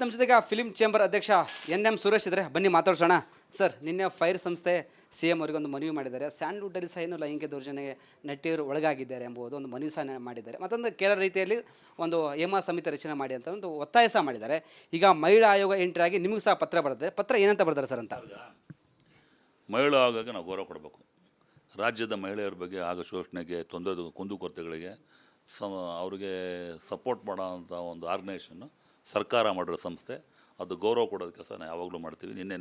ನಮ್ಮ ಜೊತೆಗೆ film chamber ಅಧ್ಯಕ್ಷ ಎನ್ ಸುರೇಶ್ ಇದ್ದಾರೆ, ಬನ್ನಿ ಮಾತಾಡ್ಸೋಣ. ಸರ್, ನಿನ್ನೆ ಫೈರ್ ಸಂಸ್ಥೆ CM ಅವರಿಗೆ ಒಂದು ಮನವಿ ಮಾಡಿದ್ದಾರೆ. ಸ್ಯಾಂಡ್ಲ್ವುಡ್ಡಲ್ಲಿ ಸಹ ಏನು ಲೈಂಗಿಕ ದೌರ್ಜನ್ಯ ನಟಿಯರು ಒಳಗಾಗಿದ್ದಾರೆ ಎಂಬುದು ಒಂದು ಮನವಿ ಸಹ ಮಾಡಿದ್ದಾರೆ. ಮತ್ತೊಂದು ಕೆಲ ರೀತಿಯಲ್ಲಿ ಒಂದು ಹೇಮಾ ಸಮಿತಿ ರಚನೆ ಮಾಡಿ ಅಂತ ಒಂದು ಒತ್ತಾಯ ಸಹ ಮಾಡಿದ್ದಾರೆ. ಈಗ ಮಹಿಳಾ ಆಯೋಗ ಎಂಟ್ರಿ ಆಗಿ ನಿಮಗೂ ಸಹ ಪತ್ರ ಬರುತ್ತೆ. ಪತ್ರ ಏನಂತ ಬರ್ತಾರೆ ಸರ್ ಅಂತ? ಮಹಿಳಾ ಆಯೋಗಕ್ಕೆ ನಾವು ಗೌರವ ಕೊಡಬೇಕು. ರಾಜ್ಯದ ಮಹಿಳೆಯರ ಬಗ್ಗೆ ಆಗ ಶೋಷಣೆಗೆ ಕುಂದುಕೊರತೆಗಳಿಗೆ ಅವ್ರಿಗೆ ಸಪೋರ್ಟ್ ಮಾಡೋವಂಥ ಒಂದು ಆರ್ಗನೈಸೇಷನ್ನು ಸರ್ಕಾರ ಮಾಡಿರೋ ಸಂಸ್ಥೆ. ಅದು ಗೌರವ ಕೊಡೋದು ಕೆಲಸ ನಾವು ಯಾವಾಗಲೂ ಮಾಡ್ತೀವಿ. ನಿನ್ನೆ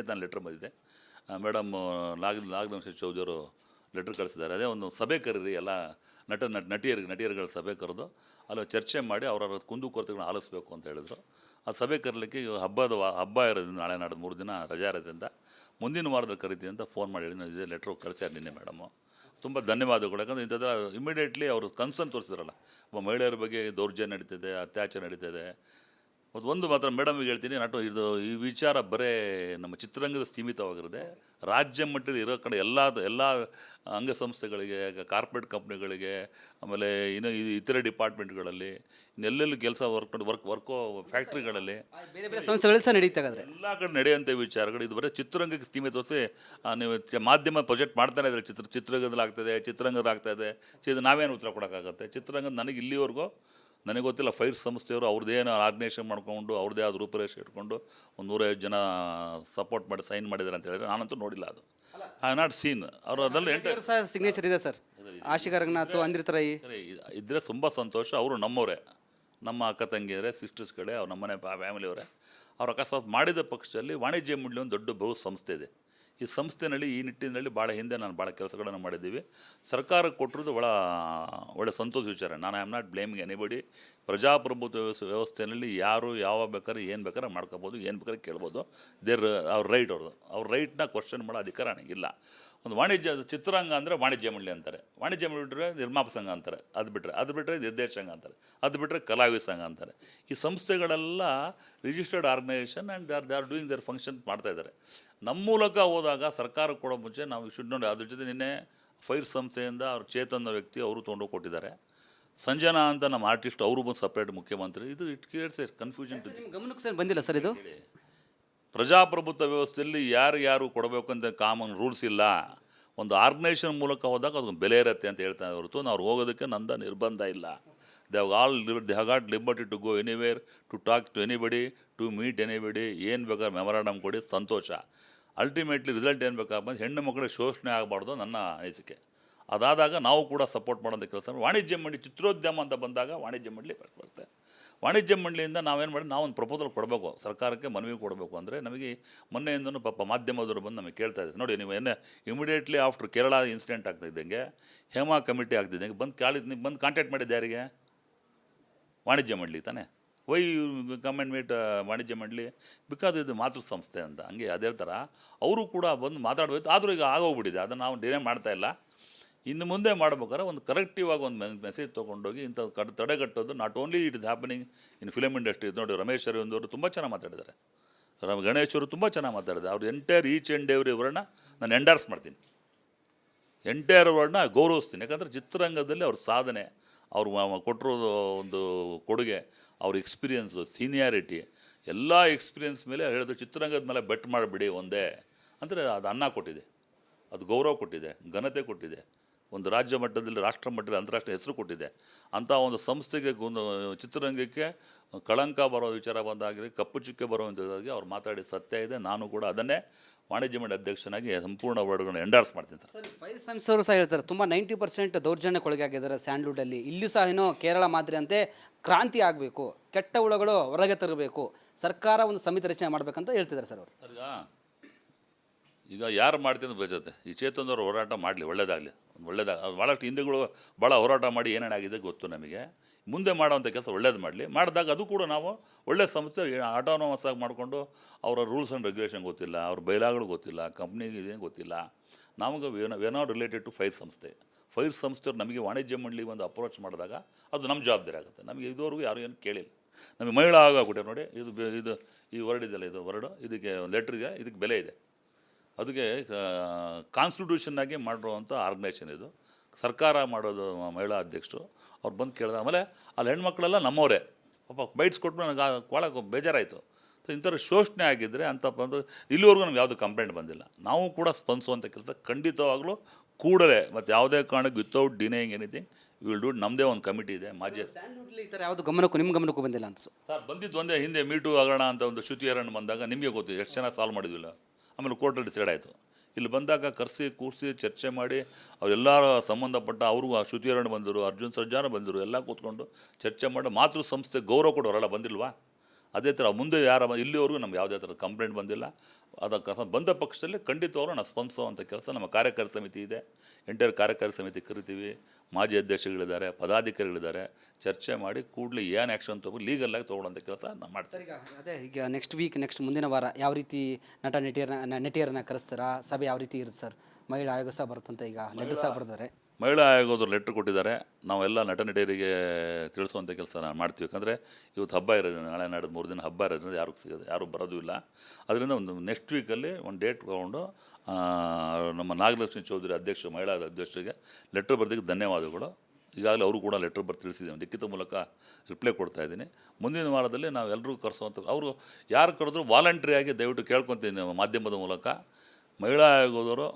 ನಾನು ಲೆಟ್ರ್ ಬಂದಿದೆ. ಮೇಡಮ್ ನಾಗನಂಶ ಚೌಧರಿಯವರು ಲೆಟ್ರ್ ಕಳಿಸಿದ್ದಾರೆ. ಅದೇ ಒಂದು ಸಭೆ ಕರೀರಿ, ಎಲ್ಲ ನಟಿಯರುಗಳ ಸಭೆ ಕರೆದು ಅಲ್ಲಿ ಚರ್ಚೆ ಮಾಡಿ ಅವರ ಕುಂದುಕೊರತೆಗಳನ್ನ ಆಲಿಸಬೇಕು ಅಂತ ಹೇಳಿದ್ರು. ಆ ಸಭೆ ಕರೀಲಿಕ್ಕೆ ಹಬ್ಬ ಇರೋದ್ರಿಂದ ನಾಳೆ ನಾಡ್ದು 3 ದಿನ ರಜಾ ಇರೋದ್ರಿಂದ ಮುಂದಿನ ವಾರದಲ್ಲಿ ಕರಿತೀವಿ ಅಂತ ಫೋನ್ ಮಾಡಿ ಹೇಳಿ ಇದೇ ಲೆಟ್ರ್ ಕಳಿಸ್ಯಾರ ನಿನ್ನೆ ಮೇಡಮು. ತುಂಬ ಧನ್ಯವಾದಗಳು. ಯಾಕಂದರೆ ಇಂಥದ್ದು ಇಮಿಡಿಯೇಟ್ಲಿ ಅವರು ಕನ್ಸರ್ನ್ ತೋರಿಸಿದ್ರಲ್ಲ, ಮಹಿಳೆಯರ ಬಗ್ಗೆ ದೌರ್ಜನ್ಯ ನಡೀತಿದೆ, ಅತ್ಯಾಚಾರ ನಡೀತಿದೆ. ಒಂದು ಮಾತ್ರ ಮೇಡಮ್ಗೆ ಹೇಳ್ತೀನಿ, ಈ ವಿಚಾರ ಬರೇ ನಮ್ಮ ಚಿತ್ರರಂಗದ ಸೀಮಿತವಾಗಿರುತ್ತೆ. ರಾಜ್ಯ ಮಟ್ಟದಲ್ಲಿ ಇರೋ ಕಡೆ ಎಲ್ಲ ಅಂಗಸಂಸ್ಥೆಗಳಿಗೆ, ಕಾರ್ಪೊರೇಟ್ ಕಂಪ್ನಿಗಳಿಗೆ, ಆಮೇಲೆ ಇನ್ನು ಇತರೆ ಡಿಪಾರ್ಟ್ಮೆಂಟ್ಗಳಲ್ಲಿ, ಇನ್ನೆಲ್ಲೆಲ್ಲೂ ಕೆಲಸ ವರ್ಕೋ ಫ್ಯಾಕ್ಟ್ರಿಗಳಲ್ಲಿ, ಬೇರೆ ಬೇರೆ ಸಂಸ್ಥೆಗಳಲ್ಲಿ ಸಹ ನಡೀತಾಗಾದ್ರೆ ಎಲ್ಲ ಕಡೆ ನಡೆಯುವಂಥ ವಿಚಾರಗಳು. ಇದು ಬರೀ ಚಿತ್ರರಂಗಕ್ಕೆ ಸೀಮಿತವರಿಸಿ ನೀವು ಮಾಧ್ಯಮ ಪ್ರೊಜೆಕ್ಟ್ ಮಾಡ್ತಾನೆ ಇದ್ದಾರೆ. ಚಿತ್ರರಂಗದಲ್ಲಿ ಆಗ್ತಾಯಿದೆ, ಚಿತ್ರರಂಗದಲ್ಲಿ ಆಗ್ತಾಯಿದೆ. ನಾವೇನು ಉತ್ತರ ಕೊಡೋಕ್ಕಾಗತ್ತೆ? ಚಿತ್ರರಂಗದ ನನಗೆ ಇಲ್ಲಿವರೆಗೂ ನನಗೆ ಗೊತ್ತಿಲ್ಲ. ಫೈರ್ ಸಂಸ್ಥೆಯವರು ಅವ್ರದ್ದೇನು ಆರ್ಗನೈಸೇಷನ್ ಮಾಡ್ಕೊಂಡು ಅವ್ರದ್ದೇ ಆದ ರೂಪರೇಷೆ ಇಟ್ಕೊಂಡು ಒಂದು 150 ಜನ ಸಪೋರ್ಟ್ ಮಾಡಿ ಸೈನ್ ಮಾಡಿದ್ದಾರೆ ಅಂತ ಹೇಳಿದ್ರೆ ನಾನಂತೂ ನೋಡಿಲ್ಲ. ಅದು ಐ ನಾಟ್ ಸೀನ್. ಅವರು ಅದರಲ್ಲಿ ಸಿಗ್ನೇಚರ್ ಇದೆ ಸರ್. ಆಶಿಕಾ ರಂಗನಾಥ್, ಅಂದ್ರಿತ ರೈ ಇದ್ದರೆ ತುಂಬ ಸಂತೋಷ. ಅವರು ನಮ್ಮವರೇ, ನಮ್ಮ ಅಕ್ಕ ತಂಗಿಯರೇ, ಸಿಸ್ಟರ್ಸ್ಗಳೇ, ಅವ್ರು ನಮ್ಮನೆ ಫ್ಯಾಮಿಲಿಯವರೇ. ಅವ್ರು ಅಕಸ್ಮಾತ್ ಮಾಡಿದ ಪಕ್ಷದಲ್ಲಿ ವಾಣಿಜ್ಯ ಮಂಡಳಿ ಒಂದು ದೊಡ್ಡ ಬಹು ಸಂಸ್ಥೆ ಇದೆ. ಈ ಸಂಸ್ಥೆಯಲ್ಲಿ ಈ ನಿಟ್ಟಿನಲ್ಲಿ ಭಾಳ ಹಿಂದೆ ನಾನು ಭಾಳ ಕೆಲಸಗಳನ್ನು ಮಾಡಿದ್ದೀವಿ. ಸರ್ಕಾರಕ್ಕೆ ಕೊಟ್ಟಿರೋದು ಒಳ್ಳೆ ಸಂತೋಷ ವಿಚಾರ. ನಾನು I am not blaming anybody. ಪ್ರಜಾಪ್ರಭುತ್ವ ವ್ಯವಸ್ಥೆಯಲ್ಲಿ ಯಾರು ಯಾವ ಬೇಕಾದ್ರೆ ಏನು ಬೇಕಾದ್ರೆ ಮಾಡ್ಕೋಬೋದು, ಏನು ಬೇಕಾದ್ರೆ ಕೇಳ್ಬೋದು. ಅವ್ರ ರೈಟ್ ಅವ್ರ ರೈಟ್ನ ಕ್ವಶನ್ ಮಾಡೋ ಅಧಿಕಾರ ನನಗಿಲ್ಲ. ಒಂದು ಚಿತ್ರರಂಗ ಅಂದರೆ ವಾಣಿಜ್ಯ ಮಂಡಳಿ ಅಂತಾರೆ. ವಾಣಿಜ್ಯ ಮಂಡಳಿ ಬಿಟ್ಟರೆ ನಿರ್ಮಾಪ ಸಂಘ ಅಂತಾರೆ. ಅದು ಬಿಟ್ಟರೆ ನಿರ್ದೇಶಕ ಅಂತಾರೆ. ಅದು ಬಿಟ್ಟರೆ ಕಲಾವಿದ ಸಂಘ ಅಂತಾರೆ. ಈ ಸಂಸ್ಥೆಗಳೆಲ್ಲ registered organisation and they are doing their function ಮಾಡ್ತಾಯಿದ್ದಾರೆ. ನಮ್ಮ ಮೂಲಕ ಹೋದಾಗ ಸರ್ಕಾರಕ್ಕೆ ಕೊಡೋ ಮುಂಚೆ ನಾವು ಶುಡ್ ನೋಡಿ. ಅದ್ರ ಜೊತೆ ನಿನ್ನೆ ಫೈರ್ ಸಂಸ್ಥೆಯಿಂದ ಅವ್ರು ಚೇತನ್ ವ್ಯಕ್ತಿ ಅವರು ತೊಗೊಂಡು ಕೊಟ್ಟಿದ್ದಾರೆ. ಸಂಜನಾ ಅಂತ ನಮ್ಮ ಆರ್ಟಿಸ್ಟ್, ಅವರು ಬಂದು ಸಪ್ರೇಟ್ ಮುಖ್ಯಮಂತ್ರಿ. ಇದು ಇಟ್ ಕ್ರಿಯೇಟ್ಸ್ ಎ ಕನ್ಫ್ಯೂಷನ್. ಗಮನಕ್ಕೆ ಸರ್ ಬಂದಿಲ್ಲ ಸರ್ ಇದು? ಪ್ರಜಾಪ್ರಭುತ್ವ ವ್ಯವಸ್ಥೆಯಲ್ಲಿ ಯಾರು ಕೊಡಬೇಕಂತ ಕಾಮನ್ ರೂಲ್ಸ್ ಇಲ್ಲ. ಒಂದು ಆರ್ಗನೈಸೇಷನ್ ಮೂಲಕ ಹೋದಾಗ ಅದೊಂದು ಬೆಲೆ ಇರುತ್ತೆ ಅಂತ ಹೇಳ್ತಾರೆ ಹೊರತು ನಾವು ಹೋಗೋದಕ್ಕೆ ನಂದು ನಿರ್ಬಂಧ ಇಲ್ಲ. They have got liberty to go anywhere, to talk to anybody, to meet anybody. ಏನು ಬೇಕಾದ್ರೆ ಮೆಮೊರಾಂಡಮ್ ಕೊಡಿ, ಸಂತೋಷ. ಅಲ್ಟಿಮೇಟ್ಲಿ ರಿಸಲ್ಟ್ ಏನು ಬೇಕಾಗ್ಬಂದು ಹೆಣ್ಣು ಮಕ್ಕಳಿಗೆ ಶೋಷಣೆ ಆಗಬಾರ್ದು ನನ್ನ ಅನಿಸಿಕೆ. ಅದಾದಾಗ ನಾವು ಕೂಡ ಸಪೋರ್ಟ್ ಮಾಡೋಂಥ ಕೆಲಸ. ವಾಣಿಜ್ಯ ಮಂಡಳಿ, ಚಿತ್ರೋದ್ಯಮ ಅಂತ ಬಂದಾಗ ವಾಣಿಜ್ಯ ಮಂಡಳಿ ಬರುತ್ತೆ. ವಾಣಿಜ್ಯ ಮಂಡಳಿಯಿಂದ ನಾವೇನು ಮಾಡಿ ನಾವೊಂದು ಪ್ರಪೋಸಲ್ ಕೊಡಬೇಕು, ಸರ್ಕಾರಕ್ಕೆ ಮನವಿ ಕೊಡಬೇಕು. ಅಂದರೆ ನಮಗೆ ಮೊನ್ನೆಯಿಂದನೂ ಮಾಧ್ಯಮದವರು ಬಂದು ನಮಗೆ ಕೇಳ್ತಾ ಇದ್ದಾರೆ. ನೋಡಿ, ನೀವು ಇಮಿಡಿಯೇಟ್ಲಿ ಆಫ್ಟರ್ ಕೇರಳ ಇನ್ಸಿಡೆಂಟ್ ಆಗ್ತಿದ್ದಂಗೆ, ಹೇಮಾ ಕಮಿಟಿ ಆಗ್ತಿದ್ದಂಗೆ ಬಂದು ಕಾಂಟ್ಯಾಕ್ಟ್ ಮಾಡಿದ್ದು ಯಾರಿಗೆ? ವಾಣಿಜ್ಯ ಮಂಡಳಿ ತಾನೇ. ವೈ ಕಮೆಂಟ್ ಮೀಟ್ ವಾಣಿಜ್ಯ ಮಂಡಳಿ? ಬಿಕಾಸ್ ಇದು ಮಾತೃ ಸಂಸ್ಥೆ ಅಂತ. ಹಂಗೆ ಅದೇ ಥರ ಅವರು ಕೂಡ ಬಂದು ಮಾತಾಡಬೇಕು. ಆದರೂ ಈಗ ಆಗೋಗ್ಬಿಟ್ಟಿದೆ. ಅದನ್ನು ನಾವು ಡಿಲೇ ಮಾಡ್ತಾಯಿಲ್ಲ. ಇನ್ನು ಮುಂದೆ ಮಾಡ್ಬೇಕಾದ್ರೆ ಒಂದು ಕರೆಕ್ಟಿವ್ ಆಗಿ ಒಂದು ಮೆಸೇಜ್ ತೊಗೊಂಡೋಗಿ ಇಂಥ ತಡೆಗಟ್ಟೋದು. Not only it is happening in film industry. ನೋಡಿ, ರಮೇಶ್ ಅರವಿಂದವರು ತುಂಬ ಚೆನ್ನಾಗಿ ಮಾತಾಡಿದ್ದಾರೆ. ಗಣೇಶ್ ಅವರು ತುಂಬ ಚೆನ್ನಾಗಿ ಮಾತಾಡಿದ್ದಾರೆ. ಅವ್ರು ಎಂಟೈರ್ ಈಚ್ ಆ್ಯಂಡ್ ಎವ್ರಿ ವರ್ಡ್ನ ನಾನು ಎಂಡಾರ್ಸ್ ಮಾಡ್ತೀನಿ. ಎಂಟೈರ್ ವರ್ಡ್ನ ಗೌರವಿಸ್ತೀನಿ. ಯಾಕಂದರೆ ಚಿತ್ರರಂಗದಲ್ಲಿ ಅವ್ರ ಸಾಧನೆ, ಅವ್ರು ಕೊಟ್ಟಿರೋದು ಒಂದು ಕೊಡುಗೆ, ಅವ್ರ ಎಕ್ಸ್ಪೀರಿಯನ್ಸು, ಸೀನಿಯಾರಿಟಿ, ಎಲ್ಲ ಎಕ್ಸ್ಪೀರಿಯನ್ಸ್ ಮೇಲೆ ಹೇಳಿದ್ರು. ಚಿತ್ರರಂಗದ ಮೇಲೆ ಬೆಟ್ ಮಾಡಿಬಿಡಿ ಒಂದೇ ಅಂದರೆ ಅದು ಅನ್ನ ಕೊಟ್ಟಿದೆ, ಅದು ಗೌರವ ಕೊಟ್ಟಿದೆ, ಘನತೆ ಕೊಟ್ಟಿದೆ, ಒಂದು ರಾಜ್ಯ ಮಟ್ಟದಲ್ಲಿ, ರಾಷ್ಟ್ರ ಮಟ್ಟದಲ್ಲಿ, ಅಂತಾರಾಷ್ಟ್ರೀಯ ಹೆಸರು ಕೊಟ್ಟಿದೆ. ಅಂಥ ಒಂದು ಸಂಸ್ಥೆಗೆ, ಚಿತ್ರರಂಗಕ್ಕೆ ಕಳಂಕ ಬರೋ ವಿಚಾರ ಬಂದಾಗಲಿ, ಕಪ್ಪು ಚುಕ್ಕೆ ಬರುವಂಥದ್ದಾಗಿ ಅವ್ರು ಮಾತಾಡಿ ಸತ್ಯ ಇದೆ. ನಾನು ಕೂಡ ಅದನ್ನೇ ವಾಣಿಜ್ಯ ಮಂಡಳಿ ಅಧ್ಯಕ್ಷನಾಗಿ ಸಂಪೂರ್ಣ ವರ್ಡ್ಗಳನ್ನ ಎಂಡಾರ್ಸ್ ಮಾಡ್ತೀನಿ ಸರ್. ಫೈರ್ ಸಂಸ್ಥೆಯವರು ಸಹ ಹೇಳ್ತಾರೆ ತುಂಬ 90% ದೌರ್ಜನ್ಯಕ್ಕೊಳಗಾಗಿದ್ದಾರೆ ಸ್ಯಾಂಡ್ಲ್ವುಡಲ್ಲಿ. ಇಲ್ಲೂ ಸಹ ಏನೋ ಕೇರಳ ಮಾದರಿ ಅಂತೆ ಕ್ರಾಂತಿ ಆಗಬೇಕು, ಕೆಟ್ಟ ಹುಳಗಳು ಹೊರಗೆ ತರಬೇಕು, ಸರ್ಕಾರ ಒಂದು ಸಮಿತಿ ರಚನೆ ಮಾಡಬೇಕಂತ ಹೇಳ್ತಿದ್ದಾರೆ ಸರ್ ಅವರು. ಈಗ ಯಾರು ಮಾಡ್ತೀನಿ ಬೇಜತ್ತೆ. ಈ ಚೇತನದವ್ರು ಹೋರಾಟ ಮಾಡಲಿ, ಒಳ್ಳೇದಾಗಲಿ. ಭಾಳಷ್ಟು ಹಿಂದೂಗಳು ಭಾಳ ಹೋರಾಟ ಮಾಡಿ ಏನೇನಾಗಿದೆ ಗೊತ್ತು ನಮಗೆ. ಮುಂದೆ ಮಾಡೋವಂಥ ಕೆಲಸ ಒಳ್ಳೇದು ಮಾಡಲಿ. ಮಾಡಿದಾಗ ಅದು ಕೂಡ ನಾವು ಒಳ್ಳೆಯ ಸಂಸ್ಥೆ ಆಟೋನಮಸ್ ಆಗಿ ಮಾಡಿಕೊಂಡು, ಅವರ ರೂಲ್ಸ್ ಆ್ಯಂಡ್ ರೆಗ್ಯುಲೇಷನ್ ಗೊತ್ತಿಲ್ಲ, ಅವ್ರ ಬೈಲಾಗಳು ಗೊತ್ತಿಲ್ಲ, ಕಂಪ್ನಿಗೆ ಇದೇನು ಗೊತ್ತಿಲ್ಲ. ನಮಗೆ we not related to fire ಸಂಸ್ಥೆ. ಫೈರ್ ಸಂಸ್ಥೆಯವ್ರು ನಮಗೆ ವಾಣಿಜ್ಯ ಮಂಡಳಿ ಒಂದು ಅಪ್ರೋಚ್ ಮಾಡಿದಾಗ ಅದು ನಮ್ಮ ಜವಾಬ್ದಾರಿ ಆಗುತ್ತೆ. ನಮಗೆ ಇದುವರೆಗೂ ಯಾರು ಏನು ಕೇಳಿಲ್ಲ. ನಮಗೆ ಮಹಿಳಾ ಆಗೋಗ್ಬಿಟ್ಟೆ ನೋಡಿ. ಇದು ಈ ವರ್ಡ್ ಇದೆಯಲ್ಲ, ಇದು ವರ್ಡು, ಇದಕ್ಕೆ ಲೆಟ್ರಿಗೆ ಇದಕ್ಕೆ ಬೆಲೆ ಇದೆ. ಅದಕ್ಕೆ ಕಾನ್ಸ್ಟಿಟ್ಯೂಷನ್ನಾಗಿ ಮಾಡಿರುವಂಥ ಆರ್ಗನೈಸೇಷನ್ ಇದು. ಸರ್ಕಾರ ಮಾಡೋದು ಮಹಿಳಾ ಅಧ್ಯಕ್ಷರು. ಅವ್ರು ಬಂದು ಕೇಳಿದ ಆಮೇಲೆ ಅಲ್ಲಿ ಹೆಣ್ಮಕ್ಳೆಲ್ಲ ನಮ್ಮವರೇ. ಪಾಪ ಬೈಟ್ಸ್ಕೊಟ್ಟು ನನಗೆ ಭಾಳ ಬೇಜಾರಾಯಿತು. ಸೊ ಇಂಥವ್ರು ಶೋಷಣೆ ಆಗಿದ್ದರೆ ಅಂತ ಬಂದು ಇಲ್ಲಿವರೆಗೂ ನಮ್ಗೆ ಯಾವುದು ಕಂಪ್ಲೇಂಟ್ ಬಂದಿಲ್ಲ. ನಾವು ಕೂಡ ಸ್ಪಂದಿಸುವಂಥ ಕೆಲಸ ಖಂಡಿತವಾಗ್ಲೂ ಕೂಡಲೇ ಮತ್ತು ಯಾವುದೇ ಕಾರಣಕ್ಕೆ without denying anything will do. ನಮ್ಮದೇ ಒಂದು ಕಮಿಟಿ ಇದೆ. ಮಾಜಿ ಸ್ಯಾಂಡ್ವುಡ್ಲಿ ಈ ಥರ ಯಾವುದು ನಿಮ್ಮ ಗಮನಕ್ಕೂ ಬಂದಿಲ್ಲ ಅಂತ ಸರ್ ಬಂದಿದ್ದು ಒಂದೇ, ಹಿಂದೆ ಮೀಟು ಹಗರಣ ಅಂತ ಒಂದು ಶ್ರುತಿ ಹಗರಣ ಬಂದಾಗ ನಿಮಗೆ ಗೊತ್ತು ಎಷ್ಟು ಚೆನ್ನಾಗಿ ಸಾಲ್ವ್ ಮಾಡಿದ್ವಿಲ್ಲ. ಆಮೇಲೆ ಕೋರ್ಟಲ್ಲಿ ಡಿಸೈಡ್ ಆಯಿತು. ಇಲ್ಲಿ ಬಂದಾಗ ಕೂರಿಸಿ ಚರ್ಚೆ ಮಾಡಿ ಅವರೆಲ್ಲರ ಸಂಬಂಧಪಟ್ಟ ಅವ್ರಿಗೂ ಶ್ರುತಿ ಹಗರಣ ಬಂದರು, ಅರ್ಜುನ್ ಸರ್ಜಾನ ಬಂದರು, ಎಲ್ಲ ಕೂತ್ಕೊಂಡು ಚರ್ಚೆ ಮಾಡಿ ಮಾತೃ ಸಂಸ್ಥೆ ಗೌರವ ಕೊಡೋರೆಲ್ಲ ಬಂದಿಲ್ವಾ? ಅದೇ ಥರ ಮುಂದೆ ಇಲ್ಲಿವರೆಗೂ ನಮ್ಗೆ ಯಾವುದೇ ಥರದ ಕಂಪ್ಲೇಂಟ್ ಬಂದಿಲ್ಲ. ಅದಕ್ಕೆ ಬಂದ ಪಕ್ಷದಲ್ಲಿ ಖಂಡಿತವಾಗ್ಲೂ ನಾವು ಸ್ಪಂದಿಸುವಂಥ ಕೆಲಸ ನಮ್ಮ ಕಾರ್ಯಕಾರಿ ಸಮಿತಿ ಇದೆ. ಎಂಟೈರ್ ಕಾರ್ಯಕಾರಿ ಸಮಿತಿ ಕರಿತೀವಿ. ಮಾಜಿ ಅಧ್ಯಕ್ಷಗಳಿದ್ದಾರೆ, ಪದಾಧಿಕಾರಿಗಳಿದ್ದಾರೆ. ಚರ್ಚೆ ಮಾಡಿ ಕೂಡಲೇ ಏನು ಆ್ಯಕ್ಷನ್ ತೊಗೊಂಡು ಲೀಗಲ್ಲಾಗಿ ತೊಗೊಳ್ಳೋಂಥ ಕೆಲಸ ನಾವು ಮಾಡ್ತೀವಿ. ಈಗ ನೆಕ್ಸ್ಟ್ ಮುಂದಿನ ವಾರ ಯಾವ ರೀತಿ ನಟಿಯರನ್ನ ಕರೆಸ್ತಾರಾ? ಸಭೆ ಯಾವ ರೀತಿ ಇರುತ್ತೆ ಸರ್? ಮಹಿಳಾ ಆಯೋಗ ಸಹ ಬರುತ್ತಂತ ಈಗ ಲೆಟರ್ ಸಹ ಬರ್ತಾರೆ. ಮಹಿಳಾ ಆಯೋಗದವ್ರು ಲೆಟ್ರ್ ಕೊಟ್ಟಿದ್ದಾರೆ. ನಾವೆಲ್ಲ ನಟಿಯರಿಗೆ ತಿಳಿಸುವಂಥ ಕೆಲಸ ನಾವು ಮಾಡ್ತೀವಿ. ಯಾಕಂದರೆ ಇವತ್ತು ಹಬ್ಬ ಇರೋದ್ರಿಂದ, ನಾಳೆ ನಾಡಿದ್ದು 3 ದಿನ ಹಬ್ಬ ಇರೋದ್ರಿಂದ ಯಾರೂ ಬರೋದು ಇಲ್ಲ. ಅದರಿಂದ ಒಂದು ನೆಕ್ಸ್ಟ್ ವೀಕಲ್ಲಿ ಒಂದು ಡೇಟ್ ತೊಗೊಂಡು ನಮ್ಮ ನಾಗಲಕ್ಷ್ಮಿ ಚೌಧರಿ ಮಹಿಳಾ ಅಧ್ಯಕ್ಷರಿಗೆ ಲೆಟ್ರ್ ಬರೆದಿಕ್ಕೆ ಧನ್ಯವಾದಗಳು. ಈಗಾಗಲೇ ಅವರು ಕೂಡ ಲೆಟ್ರ್ ಬರೆದು ತಿಳಿಸಿದ್ದೀವಿ. ಲಿಖಿತ ಮೂಲಕ ರಿಪ್ಲೈ ಕೊಡ್ತಾಯಿದ್ದೀನಿ. ಮುಂದಿನ ವಾರದಲ್ಲಿ ನಾವು ಎಲ್ಲರೂ ಕರೆಸುವಂಥ, ಅವರು ಯಾರು ಕರೆದ್ರು ವಾಲಂಟ್ರಿಯಾಗಿ ದಯವಿಟ್ಟು ಕೇಳ್ಕೊತೀನಿ ಮಾಧ್ಯಮದ ಮೂಲಕ. ಮಹಿಳಾ ಆಯೋಗದವರು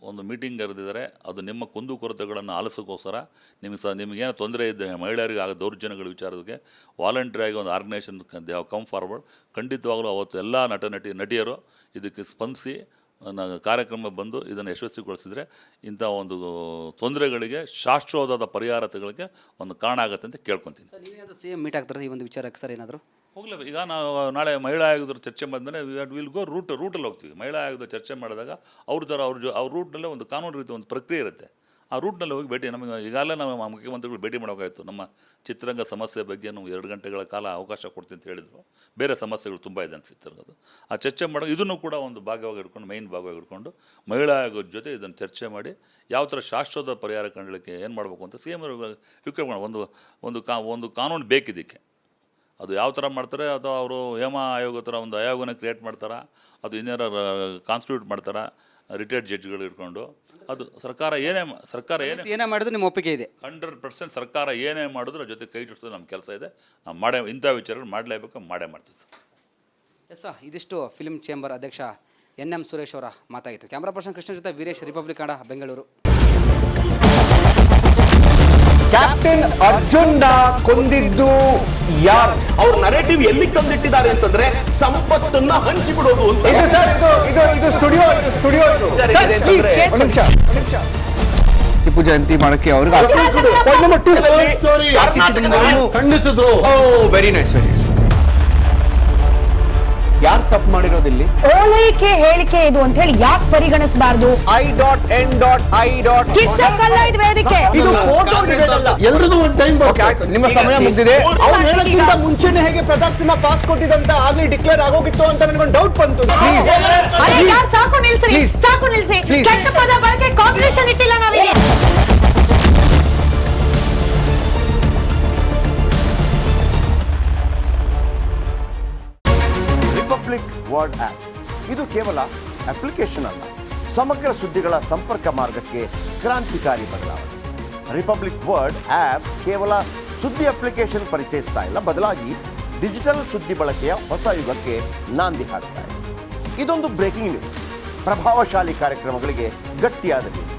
ಒಂದು ಮೀಟಿಂಗ್ ಕರೆದಿದ್ದಾರೆ. ಅದು ನಿಮ್ಮ ಕುಂದುಕೊರತೆಗಳನ್ನು ಆಲಿಸೋಕ್ಕೋಸ್ಕರ ನಿಮಗೇನು ತೊಂದರೆ ಇದ್ದರೆ ಮಹಿಳೆಯರಿಗೆ ಆಗ ದೌರ್ಜನ್ಯಗಳ ವಿಚಾರಕ್ಕೆ ವಾಲಂಟ್ರಿಯಾಗಿ ಒಂದು organisation they have come forward. ಖಂಡಿತವಾಗಲೂ ಅವತ್ತು ಎಲ್ಲ ನಟಿಯರು ಇದಕ್ಕೆ ಸ್ಪಂದಿಸಿ ಕಾರ್ಯಕ್ರಮ ಬಂದು ಇದನ್ನು ಯಶಸ್ವಿಗೊಳಿಸಿದರೆ ಇಂಥ ಒಂದು ತೊಂದರೆಗಳಿಗೆ ಶಾಶ್ವತವಾದ ಪರಿಹಾರತೆಗಳಿಗೆ ಒಂದು ಕಾರಣ ಆಗುತ್ತೆ ಅಂತ ಕೇಳ್ಕೊತೀನಿ. ಸರ್ ನೀವೇನಾದರೂ CM ಮೀಟ್ ಆಗ್ತಾರೆ ಈ ಒಂದು ವಿಚಾರಕ್ಕೆ ಸರ್? ಏನಾದರೂ ಹೋಗಲೇ ಈಗ ನಾವು ನಾಳೆ ಮಹಿಳಾ ಆಯೋಗದ ಚರ್ಚೆ ಮಾಡಿದ್ಮೇಲೆ ವಿಲ್ ಗೋ ರೂಟಲ್ಲಿ ಹೋಗ್ತೀವಿ. ಮಹಿಳಾ ಆಯೋಗದ ಚರ್ಚೆ ಮಾಡಿದಾಗ ಅವ್ರ ರೂಟ್ನಲ್ಲೇ ಒಂದು ಕಾನೂನು ರೀತಿ ಒಂದು ಪ್ರಕ್ರಿಯೆ ಇರುತ್ತೆ. ಆ ರೂಟ್ನಲ್ಲಿ ಹೋಗಿ ನಮಗೆ ಈಗಾಗಲೇ ನಾವು ಮುಖ್ಯಮಂತ್ರಿಗಳು ಭೇಟಿ ಮಾಡೋಕ್ಕಾಯಿತು. ನಮ್ಮ ಚಿತ್ರರಂಗ ಸಮಸ್ಯೆ ಬಗ್ಗೆ ನಾವು 2 ಗಂಟೆಗಳ ಕಾಲ ಅವಕಾಶ ಕೊಡ್ತೀನಿ ಅಂತ ಹೇಳಿದರು. ಬೇರೆ ಸಮಸ್ಯೆಗಳು ತುಂಬ ಇದೆ ಅಂತ ಚಿತ್ರರಂಗದ್ದು. ಆ ಚರ್ಚೆ ಮಾಡೋ ಇದನ್ನು ಕೂಡ ಒಂದು ಭಾಗವಾಗಿ ಹಿಡ್ಕೊಂಡು ಮೈನ್ ಭಾಗವಾಗಿ ಹಿಡ್ಕೊಂಡು ಮಹಿಳಾ ಆಯೋಗದ ಜೊತೆ ಇದನ್ನು ಚರ್ಚೆ ಮಾಡಿ ಯಾವ ಥರ ಶಾಶ್ವತ ಪರಿಹಾರ ಕಂಡಲಿಕ್ಕೆ ಏನು ಮಾಡಬೇಕು ಅಂತ CM ರಿಕ್ವೆಸ್ಟ್ ಮಾಡೋಣ. ಒಂದು ಕಾನೂನು ಬೇಕಿದ್ದಕ್ಕೆ. ಅದು ಯಾವ ಥರ ಮಾಡ್ತಾರೆ, ಅಥವಾ ಅವರು ಹೇಮಾ ಆಯೋಗ ಥರ ಒಂದು ಆಯೋಗನ ಕ್ರಿಯೇಟ್ ಮಾಡ್ತಾರಾ, ಅದು ಇನ್ನೇರ ಕಾನ್ಸ್ಟಿಟ್ಯೂಟ್ ಮಾಡ್ತಾರಾ ರಿಟೈರ್ಡ್ ಜಡ್ಜ್ಗಳು ಇಟ್ಕೊಂಡು. ಅದು ಸರ್ಕಾರ ಏನೇ ಮಾಡಿದ್ರು ನಿಮ್ಮ ಒಪ್ಪಿಗೆ ಇದೆ? 100% ಸರ್ಕಾರ ಏನೇ ಮಾಡಿದ್ರು ಜೊತೆ ಕೈ ಜೋಡಿಸೋದು ನಮ್ಮ ಕೆಲಸ ಇದೆ. ನಾವು ಇಂಥ ವಿಚಾರಗಳು ಮಾಡಲೇಬೇಕು, ಮಾಡ್ತೀವಿ ಸರ್. ಎಸ್ ಸರ್, ಇದಿಷ್ಟು ಫಿಲ್ಮ್ ಚೇಂಬರ್ ಅಧ್ಯಕ್ಷ NM ಸುರೇಶ್ ಅವರ ಮಾತಾಗಿತ್ತು. ಕ್ಯಾಮ್ರಾ ಪರ್ಸನ್ ಕೃಷ್ಣ ಜೊತೆ ವೀರೇಶ್, ರಿಪಬ್ಲಿಕ್ ಕನ್ನಡ, ಬೆಂಗಳೂರು. ಕ್ಯಾಪ್ಟನ್ ಅರ್ಜುನ್ ಕೊಂದಿದ್ದು ಯಾರು? ಅವ್ರ ನರೇಟಿವ್ ಎಲ್ಲಿ ತಂದಿಟ್ಟಿದ್ದಾರೆ ಅಂತಂದ್ರೆ ಸಂಪತ್ತನ್ನ ಹಂಚಿಬಿಡೋದು ಅಂತ. ಇದು ಸ್ಟುಡಿಯೋ ಟಿಪ್ಪು ಜಯಂತಿ ಮಾಡಕ್ಕೆ ಅವ್ರಿಗೆ ಖಂಡಿಸಿದ್ರು. Very nice. ಯಾರು ತಪ್ಪು ಮಾಡಿರೋದಿಲ್ಲಿ? ಓಲೈಕೆ ಹೇಳಿಕೆ ಇದು ಅಂತ ಹೇಳಿ ಯಾಕೆ ಪರಿಗಣಿಸಬಾರದು? ವೇದಿಕೆ ಇದು ಫೋಟೋ ಎಲ್ಲರದು ಒಂದು ಟೈಮ್. ನಿಮ್ಮ ಸಮಯ ಮುಗಿದಿದೆ. ಅವ್ರು ಹೇಳೋಕ್ಕಿಂತ ಮುಂಚೆನೆ ಹೇಗೆ ಪ್ರತಾಪ್ ಸಿಂಹ ಪಾಸ್ ಕೊಟ್ಟಿದಂತ ಆಗ್ಲಿ ಡಿಕ್ಲೇರ್ ಆಗೋಗಿತ್ತು ಅಂತ ನನಗೊಂದು ಡೌಟ್ ಬಂತು. ಸಾಕು ನಿಲ್ಸಿ. ಕೆಟ್ಟ ಪದ ಬಳಕೆ ಕಾಂಪಿಟೇಷನ್ ಇಟ್ಟಿಲ್ಲ ನಾವಿಲ್ಲಿ. ರಿಪಬ್ಲಿಕ್ ವರ್ಡ್ ಆ್ಯಪ್ ಇದು ಕೇವಲ ಅಪ್ಲಿಕೇಶನ್ ಅಲ್ಲ, ಸಮಗ್ರ ಸುದ್ದಿಗಳ ಸಂಪರ್ಕ ಮಾರ್ಗಕ್ಕೆ ಕ್ರಾಂತಿಕಾರಿ ಬದಲಾವಣೆ. ರಿಪಬ್ಲಿಕ್ ವರ್ಡ್ ಆ್ಯಪ್ ಕೇವಲ ಸುದ್ದಿ ಅಪ್ಲಿಕೇಶನ್ ಪರಿಚಯಿಸ್ತಾ ಇಲ್ಲ, ಬದಲಾಗಿ ಡಿಜಿಟಲ್ ಸುದ್ದಿ ಬಳಕೆಯ ಹೊಸ ಯುಗಕ್ಕೆ ನಾಂದಿ ಹಾಡ್ತಾ ಇದೆ. ಇದೊಂದು ಬ್ರೇಕಿಂಗ್ ನ್ಯೂಸ್, ಪ್ರಭಾವಶಾಲಿ ಕಾರ್ಯಕ್ರಮಗಳಿಗೆ ಗಟ್ಟಿಯಾದ ನ್ಯೂಸ್.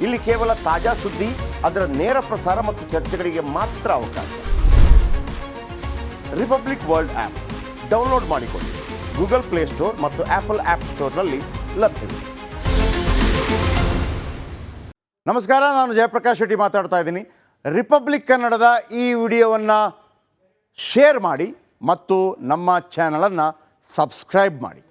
ಇಲ್ಲಿ ಕೇವಲ ತಾಜಾ ಸುದ್ದಿ, ಅದರ ನೇರ ಪ್ರಸಾರ ಮತ್ತು ಚರ್ಚೆಗಳಿಗೆ ಮಾತ್ರ ಅವಕಾಶ. ರಿಪಬ್ಲಿಕ್ ವರ್ಲ್ಡ್ ಆ್ಯಪ್ ಡೌನ್ಲೋಡ್ ಮಾಡಿಕೊಳ್ಳಿ. ಗೂಗಲ್ ಪ್ಲೇಸ್ಟೋರ್ ಮತ್ತು ಆಪಲ್ ಆ್ಯಪ್ ಸ್ಟೋರ್ನಲ್ಲಿ ಲಭ್ಯವಿದೆ. ನಮಸ್ಕಾರ, ನಾನು ಜಯಪ್ರಕಾಶ್ ಶೆಟ್ಟಿ ಮಾತಾಡ್ತಾ ಇದ್ದೀನಿ. ರಿಪಬ್ಲಿಕ್ ಕನ್ನಡದ ಈ ವಿಡಿಯೋವನ್ನು ಶೇರ್ ಮಾಡಿ ಮತ್ತು ನಮ್ಮ ಚಾನಲನ್ನು ಸಬ್ಸ್ಕ್ರೈಬ್ ಮಾಡಿ.